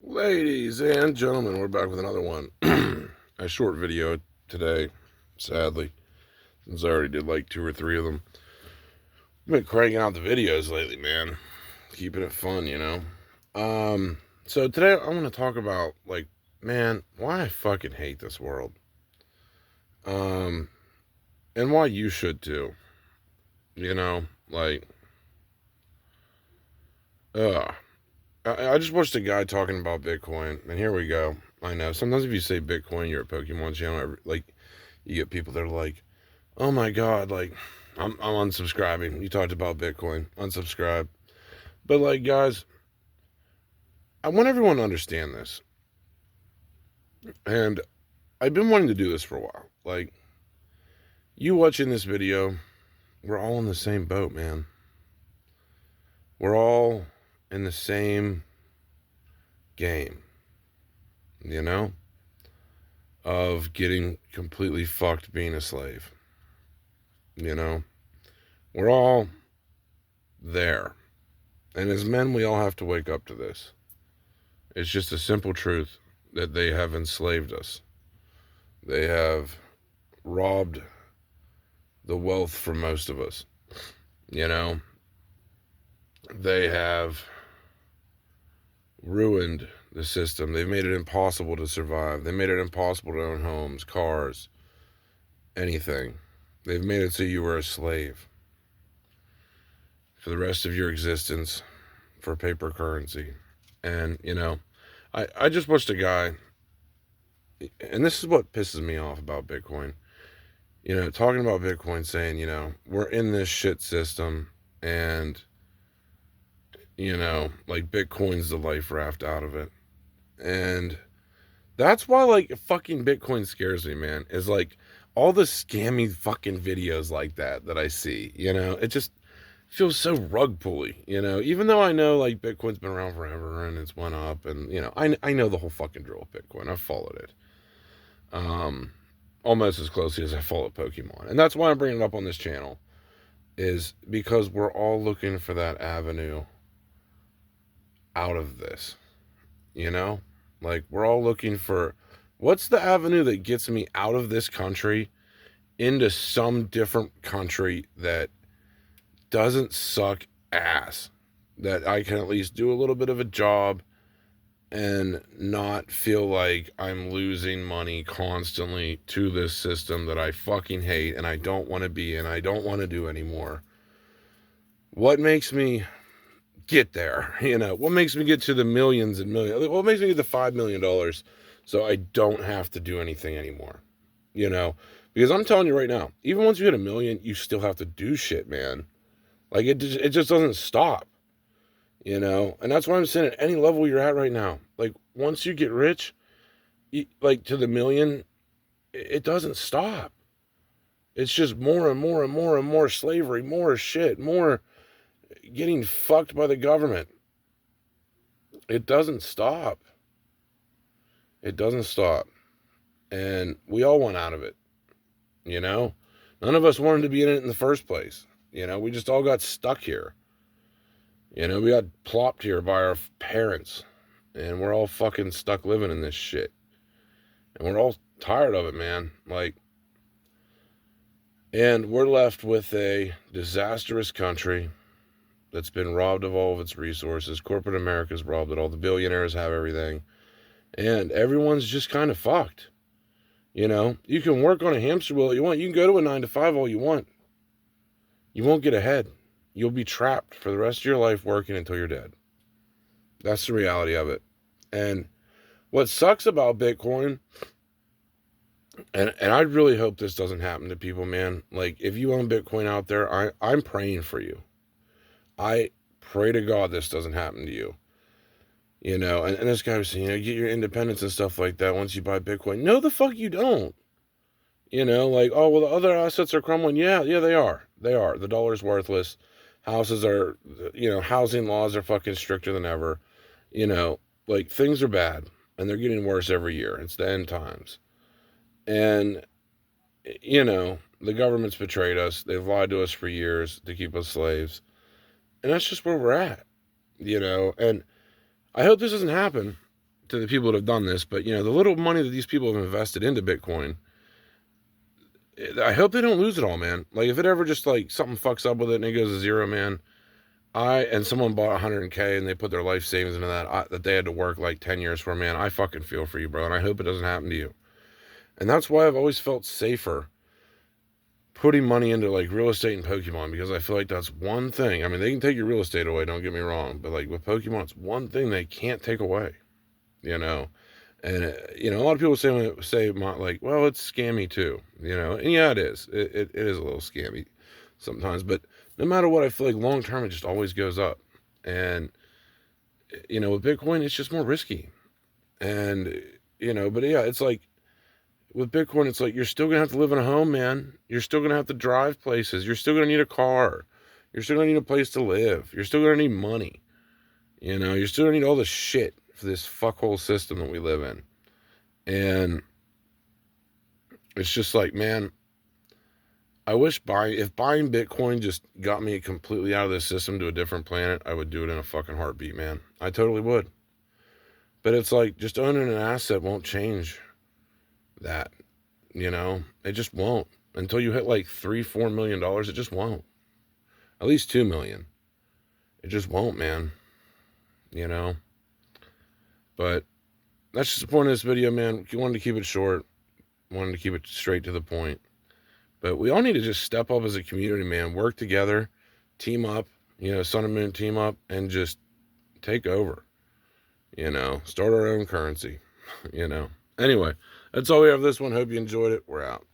Ladies and gentlemen, we're back with another one. A short video today, sadly, since I already did like 2 or 3 of them. I've been cranking out the videos lately, man. Keeping it fun. So today I want to talk about, man, why I fucking hate this world. And why you should too. You know, like, ugh. I just watched a guy talking about Bitcoin, and here we go. I know, sometimes if you say Bitcoin, you're a Pokemon channel, you get people that are like, oh my god, like, I'm unsubscribing. You talked about Bitcoin, unsubscribe. But, like, guys, I want everyone to understand this. And I've been wanting to do this for a while. Like, you watching this video, we're all in the same boat, man. We're all in the same game, you know, of getting completely fucked being a slave. You know, we're all there. And as men, we all have to wake up to this. It's just a simple truth that they have enslaved us. They have robbed the wealth from most of us. You know, they have ruined the system. They've made it impossible to survive. They made it impossible to own homes, cars, anything. They've made it so you were a slave for the rest of your existence for paper currency. And, I just watched a guy, and this is what pisses me off about Bitcoin. Talking about Bitcoin, saying, we're in this shit system, and, like, Bitcoin's the life raft out of it. And that's why, like, fucking Bitcoin scares me, man, is like all the scammy fucking videos like that I see, it just feels so rug pully, even though I know, like, Bitcoin's been around forever and it's went up, and, I know the whole fucking drill of Bitcoin. I've followed it. Almost as closely as I follow Pokemon. And that's why I'm bringing it up on this channel, is because we're all looking for that avenue out of this, Like, we're all looking for, what's the avenue that gets me out of this country into some different country that doesn't suck ass, that I can at least do a little bit of a job and not feel like I'm losing money constantly to this system that I fucking hate and I don't want to be in, I don't want to do anymore. What makes me get there? What makes me get to the millions and millions? What makes me get to $5 million so I don't have to do anything anymore? Because I'm telling you right now, even once you hit 1 million, you still have to do shit, man. Like, it just doesn't stop. And that's why I'm saying, at any level you're at right now, like, once you get rich, like, to the 1 million, it doesn't stop. It's just more and more and more and more slavery, more shit, more getting fucked by the government. It doesn't stop. It doesn't stop. And we all want out of it. None of us wanted to be in it in the first place. We just all got stuck here. We got plopped here by our parents, and we're all fucking stuck living in this shit. And we're all tired of it, man. Like, and we're left with a disastrous country that's been robbed of all of its resources. Corporate America's robbed it all. The billionaires have everything. And everyone's just kind of fucked. You can work on a hamster wheel all you want. You can go to a 9 to 5 all you want. You won't get ahead. You'll be trapped for the rest of your life working until you're dead. That's the reality of it. And what sucks about Bitcoin, and I really hope this doesn't happen to people, man. Like, if you own Bitcoin out there, I'm praying for you. I pray to God this doesn't happen to you. And this guy was saying, get your independence and stuff like that once you buy Bitcoin. No, the fuck you don't. Like, oh, well, the other assets are crumbling. Yeah, they are. They are. The dollar's worthless. Houses are, housing laws are fucking stricter than ever. Like, things are bad, and they're getting worse every year. It's the end times. And, the government's betrayed us. They've lied to us for years to keep us slaves. And that's just where we're at, and I hope this doesn't happen, to the people that have done this, but, you know, the little money that these people have invested into Bitcoin, I hope they don't lose it all, man. Like, if it ever just, like, something fucks up with it and it goes to zero, man, and someone bought 100K and they put their life savings into that, that they had to work, like, 10 years for, man, I fucking feel for you, bro, and I hope it doesn't happen to you. And that's why I've always felt safer putting money into, like, real estate and Pokemon, because I feel like that's one thing. I mean, they can take your real estate away, don't get me wrong, but, like, with Pokemon, it's one thing they can't take away, you know? And, you know, a lot of people say like, well, it's scammy too, you know? And yeah, it is. It is a little scammy sometimes, but no matter what, I feel like long term, it just always goes up. And, you know, with Bitcoin, it's just more risky. And, you know, but yeah, it's like, with Bitcoin, it's like you're still going to have to live in a home, man. You're still going to have to drive places. You're still going to need a car. You're still going to need a place to live. You're still going to need money. You know, you're still going to need all this shit for this fuckhole system that we live in. And it's just like, man, I wish if buying Bitcoin just got me completely out of this system to a different planet, I would do it in a fucking heartbeat, man. I totally would. But it's like, just owning an asset won't change that, you know? It just won't. Until you hit like $3-4 million, it just won't. At least 2 million. It just won't, man. You know? But that's just the point of this video, man. You wanted to keep it short. Wanted to keep it straight to the point. But we all need to just step up as a community, man. Work together. Team up. You know, Sun and Moon team up. And just take over. You know? Start our own currency. You know? Anyway, that's all we have for this one. Hope you enjoyed it. We're out.